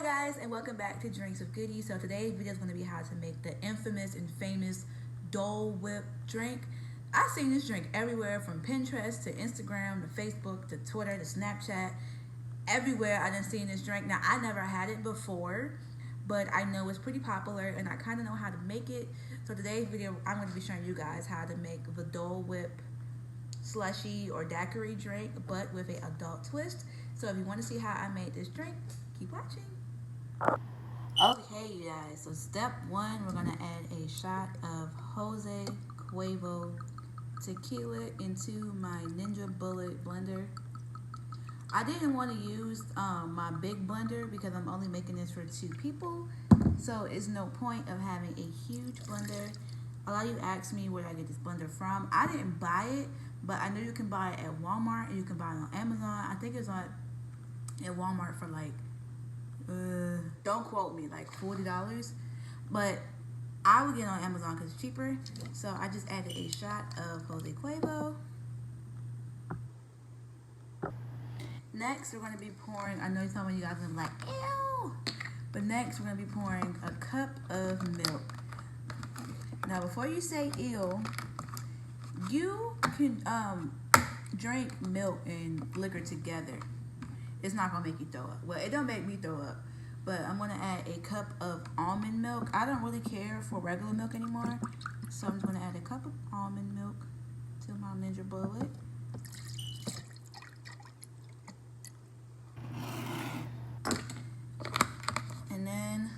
Hi guys, and welcome back to Drinks with Goodies. So today's video is going to be how to make the infamous and famous Dole Whip drink. I've seen this drink everywhere, from Pinterest to Instagram to Facebook to Twitter to Snapchat. Everywhere I've seen this drink. Now, I never had it before, but I know it's pretty popular and I kind of know how to make it. So today's video, I'm going to be showing you guys how to make the Dole Whip slushy or daiquiri drink, but with an adult twist. So if you want to see how I made this drink, keep watching. Okay, you guys, so step one, we're gonna add a shot of Jose Cuervo tequila into my Ninja Bullet blender. I didn't want to use my big blender because I'm only making this for 2 people, so it's no point of having a huge blender. A lot of you asked me where I get this blender from. I didn't buy it, but I know you can buy it at Walmart and you can buy it on Amazon. I think it's at Walmart for like don't quote me, like $40, but I would get it on Amazon because it's cheaper. So I just added a shot of Jose Cuervo. Next, we're going to be pouring, I know some of you guys are like, ew, but next we're going to be pouring a cup of milk. Now before you say ew, you can drink milk and liquor together. It's not gonna make you throw up. Well, it don't make me throw up, but I'm gonna add a cup of almond milk. I don't really care for regular milk anymore, so I'm just gonna add a cup of almond milk to my Ninja Bullet. And then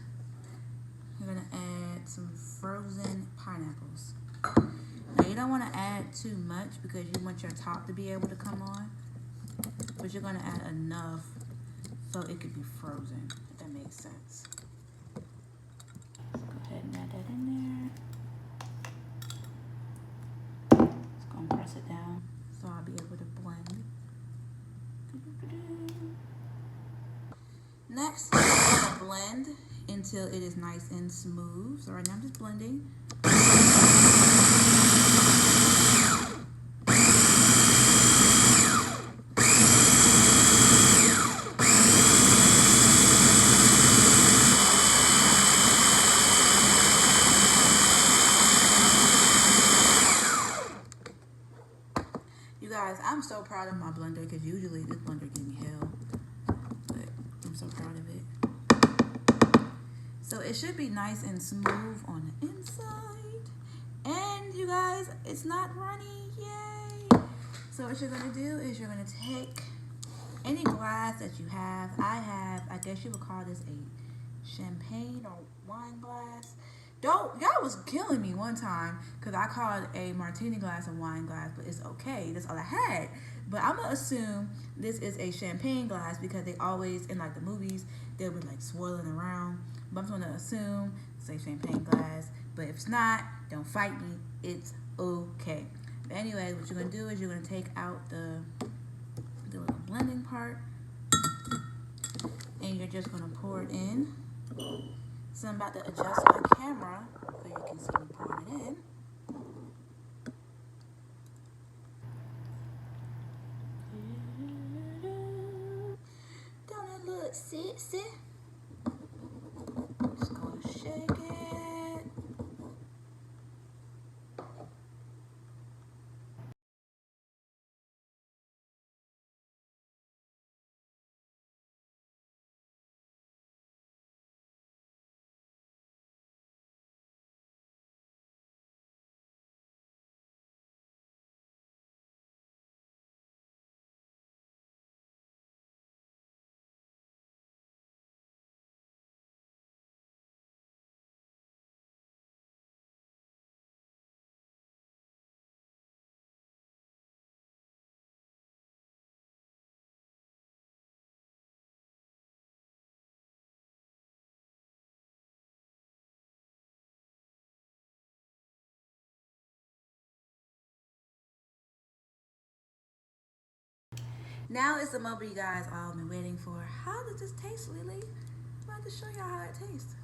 we're gonna add some frozen pineapples. Now you don't wanna add too much because you want your top to be able to come on. But you're going to add enough so it could be frozen, if that makes sense. Let's go ahead and add that in there. Just going to press it down so I'll be able to blend. Next, I'm going to blend until it is nice and smooth. So right now I'm just blending. You guys, I'm so proud of my blender because usually this blender gives me hell, but I'm so proud of it. So it should be nice and smooth on the inside, and you guys, it's not runny, yay! So what you're gonna do is you're gonna take any glass that you have. I guess you would call this a champagne or wine glass. Y'all was killing me one time because I called a martini glass a wine glass, but it's okay. That's all I had. But I'm going to assume this is a champagne glass because they always, in like the movies, they'll be like swirling around. But I'm just going to assume it's a champagne glass. But if it's not, don't fight me. It's okay. But anyway, what you're going to do is you're going to take out the little blending part. And you're just going to pour it in. So I'm about to adjust my camera so you can see me pouring it in. Don't it look sexy? Just gonna shake it. Now it's the moment you guys all been waiting for. How does this taste, Lily? I'm about to show y'all how it tastes.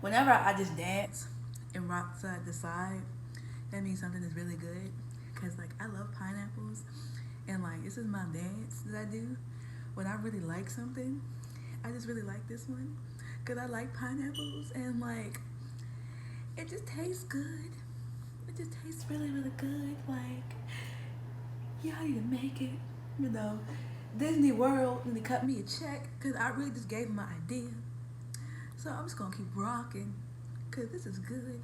Whenever I just dance, and rock side to side, that means something is really good. Cause like I love pineapples, and like this is my dance that I do when I really like something. I just really like this one, cause I like pineapples, and like it just tastes good. It just tastes really, really good. Like y'all need to make it. You know, Disney World need to cut me a check, cause I really just gave them my idea. So I'm just gonna keep rocking, cause this is good.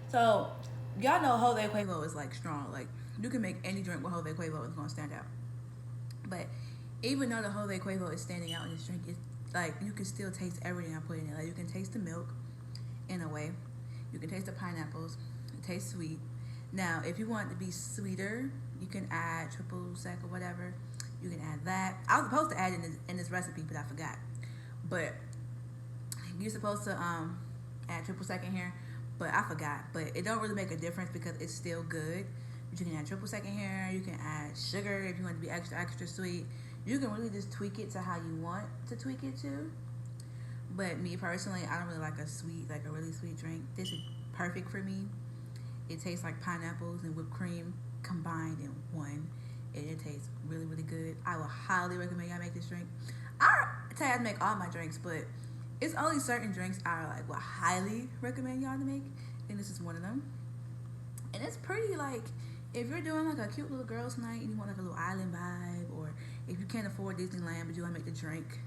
So y'all know Jose Quavo is like strong. Like you can make any drink with Jose Quavo, it's gonna stand out. But even though the Jose Quavo is standing out in this drink, it's like you can still taste everything I put in it. Like you can taste the milk in a way. You can taste the pineapples. It tastes sweet. Now, if you want it to be sweeter, you can add triple sec or whatever. You can add that. I was supposed to add it in this recipe, but I forgot. But you're supposed to add triple sec in here, but I forgot. But it don't really make a difference because it's still good. But you can add triple sec in here. You can add sugar if you want it to be extra, extra sweet. You can really just tweak it to how you want to tweak it to. But me personally, I don't really like a really sweet drink. This is perfect for me. It tastes like pineapples and whipped cream combined in one. And it tastes really, really good. I would highly recommend y'all make this drink. I tell you how to make all my drinks, but it's only certain drinks I like would highly recommend y'all to make. And this is one of them. And it's pretty like, if you're doing like a cute little girls' night and you want like a little island vibe, or if you can't afford Disneyland but you want to make the drink,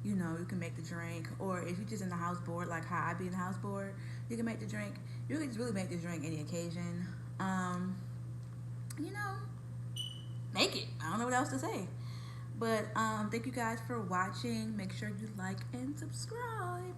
you know, you can make the drink. Or if you're just in the house board, like how I be in the house board, you can make the drink. You can just really make this drink any occasion. You know, make it. I don't know what else to say. But thank you guys for watching. Make sure you like and subscribe.